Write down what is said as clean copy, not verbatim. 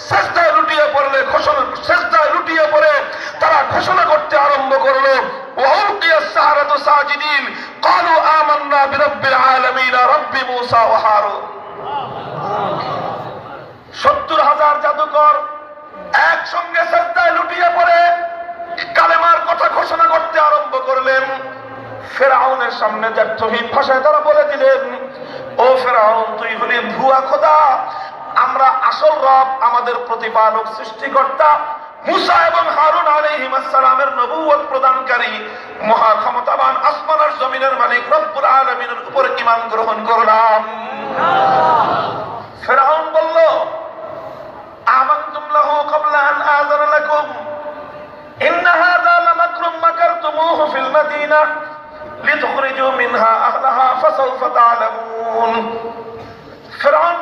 সিজদায় লুটিয়ে পড়লে সিজদায় লুটিয়ে পড়ে তারা ঘোষণা করতে আরম্ভ করলো, ওয়াউকিয়াস সাহারাতু সাজিদিন ক্বালু আমান্না বিরাব্বিল আলামিন রাব্বি মূসা ওয়া হারুন। 70,000 জাদুকর একসঙ্গে সিজদায় লুটিয়ে পড়ে কালেমার কথা ঘোষণা করতে আরম্ভ করলেন। ফেরাউনের সামনে যে তৌহিদ ভাষায় তারা বলে দিলেন, ও ফেরাউন, তুই হলি ভুয়া খোদা, আমরা আসল রব, আমাদের প্রতিপালক সৃষ্টিকর্তা মুসা এবং হারুন আলাইহিস সালামের নবুয়ত প্রদানকারী মহা ক্ষমতাবান আসমান আর জমিনের মালিক রব্বুল আলামিনের উপর ঈমান গ্রহণ করলাম। ফেরাউন বলল, আমানতুম লাহু ক্বাবলা আন আযানা লাকুম ইন্না হাযা লামাকরুম মাকারতুমুহু ফিল মাদিনাহ লিতুখরিজু মিনহা আহলাহা ফাসাউফা তা'লামুন। ফেরাউন